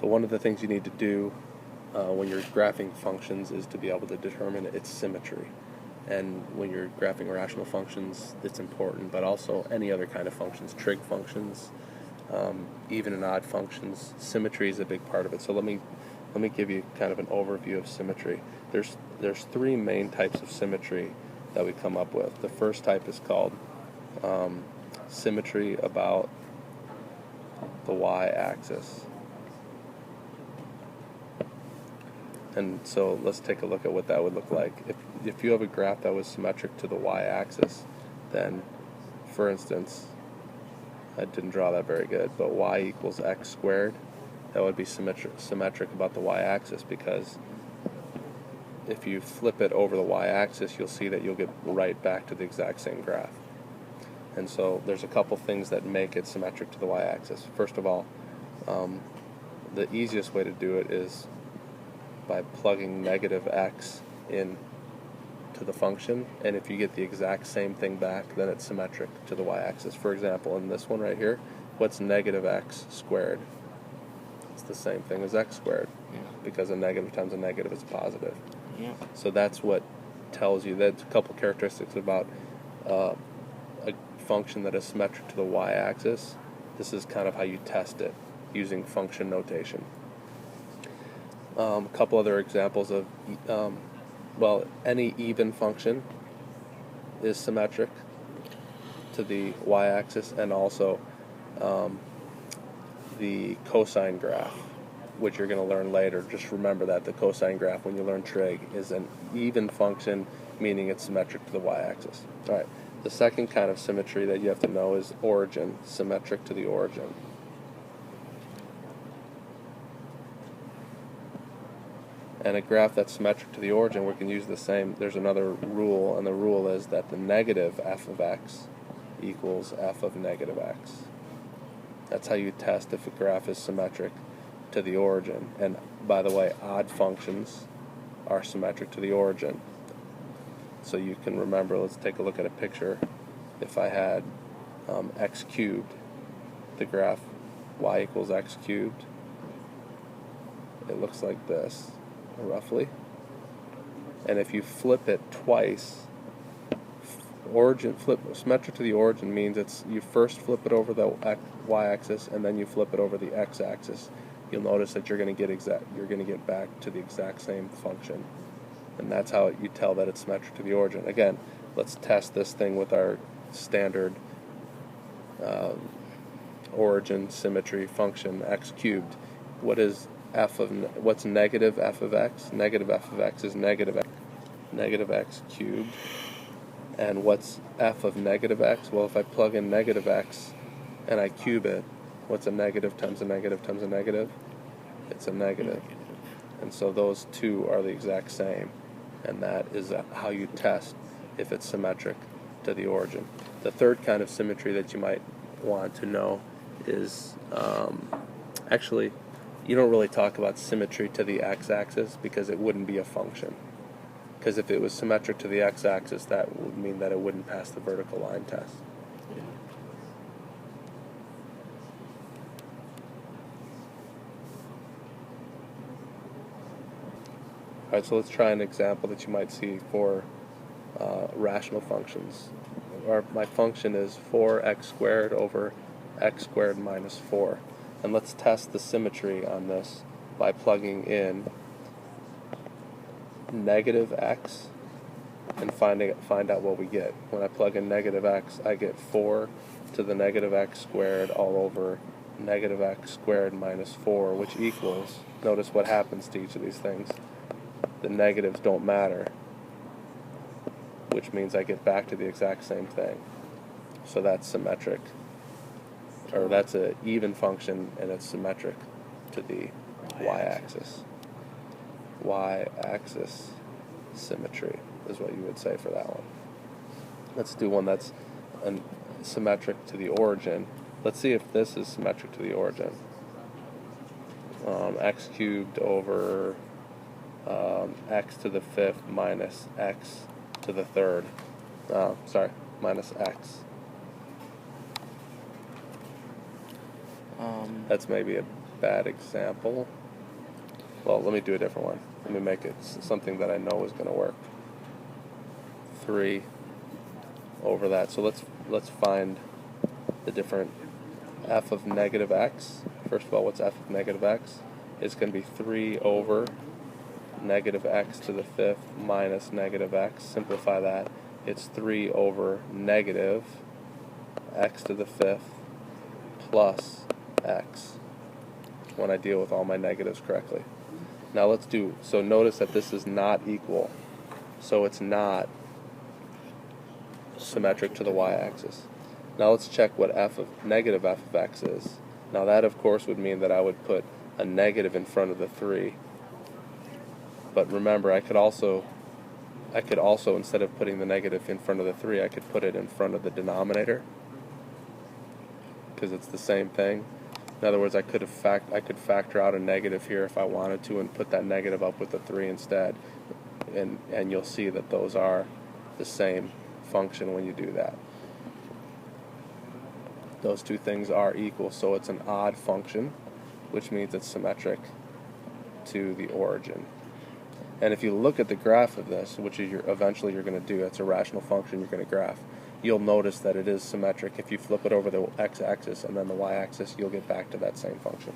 So one of the things you need to do when you're graphing functions is to be able to determine its symmetry. And when you're graphing rational functions, it's important, but also any other kind of functions, trig functions, even and odd functions, symmetry is a big part of it. So let me give you kind of an overview of symmetry. There's three main types of symmetry that we come up with. The first type is called symmetry about the y-axis. And so let's take a look at what that would look like. If you have a graph that was symmetric to the y-axis, then, for instance, I didn't draw that very good, but y equals x squared, that would be symmetric about the y-axis, because if you flip it over the y-axis, you'll see that you'll get right back to the exact same graph. And so there's a couple things that make it symmetric to the y-axis. First of all, the easiest way to do it is by plugging negative x in to the function, and if you get the exact same thing back, then it's symmetric to the y-axis. For example, in this one right here, what's negative x squared? It's the same thing as x squared, because a negative times a negative is a positive. Yeah. So that's what tells you, that's a couple characteristics about a function that is symmetric to the y-axis. This is kind of how you test it using function notation. A couple other examples of, any even function is symmetric to the y-axis, and also the cosine graph, which you're going to learn later. Just remember that the cosine graph, when you learn trig, is an even function, meaning it's symmetric to the y-axis. All right. The second kind of symmetry that you have to know is origin, symmetric to the origin. And a graph that's symmetric to the origin, we can use the same. There's another rule, and the rule is that the negative f of x equals f of negative x. That's how you test if a graph is symmetric to the origin. And by the way, odd functions are symmetric to the origin. So you can remember, let's take a look at a picture. If I had x cubed, the graph y equals x cubed, it looks like this, roughly. And if you flip it twice, symmetric to the origin means you first flip it over the y-axis and then you flip it over the x-axis. You'll notice that you're going to get back to the exact same function, and that's how you tell that it's symmetric to the origin. Again, let's test this thing with our standard origin symmetry function x cubed. What's negative f of x? Negative f of x is negative x cubed. And what's f of negative x? Well, if I plug in negative x and I cube it, what's a negative times a negative times a negative? It's a negative. And so those two are the exact same. And that is how you test if it's symmetric to the origin. The third kind of symmetry that you might want to know is, actually, you don't really talk about symmetry to the x-axis because it wouldn't be a function. Because if it was symmetric to the x-axis, that would mean that it wouldn't pass the vertical line test. Yeah. All right, so let's try an example that you might see for rational functions. My function is 4x squared over x squared minus 4. And let's test the symmetry on this by plugging in negative x and find out what we get. When I plug in negative x, I get 4 to the negative x squared all over negative x squared minus 4, which equals, notice what happens to each of these things. The negatives don't matter, which means I get back to the exact same thing. So that's symmetric. Or that's an even function, and it's symmetric to the y-axis. Y-axis symmetry is what you would say for that one. Let's do one that's symmetric to the origin. Let's see if this is symmetric to the origin. X cubed over x to the fifth minus x to the third. Minus x. That's maybe bad example. Well, let me do a different one. Let me make it something that I know is going to work. 3 over that. So let's find the different f of negative x. First of all, what's f of negative x? It's going to be 3 over negative x to the 5th minus negative x. Simplify that. It's 3 over negative x to the 5th plus x when I deal with all my negatives correctly. Now so notice that this is not equal. So it's not symmetric to the y-axis. Now let's check what negative f of x is. Now that of course would mean that I would put a negative in front of the 3. But remember, I could also instead of putting the negative in front of the 3, I could put it in front of the denominator, because it's the same thing. In other words, I could factor out a negative here if I wanted to and put that negative up with the 3 instead. And you'll see that those are the same function when you do that. Those two things are equal, so it's an odd function, which means it's symmetric to the origin. And if you look at the graph of this, which is eventually you're going to do, it's a rational function you're going to graph, you'll notice that it is symmetric. If you flip it over the x-axis and then the y-axis, you'll get back to that same function.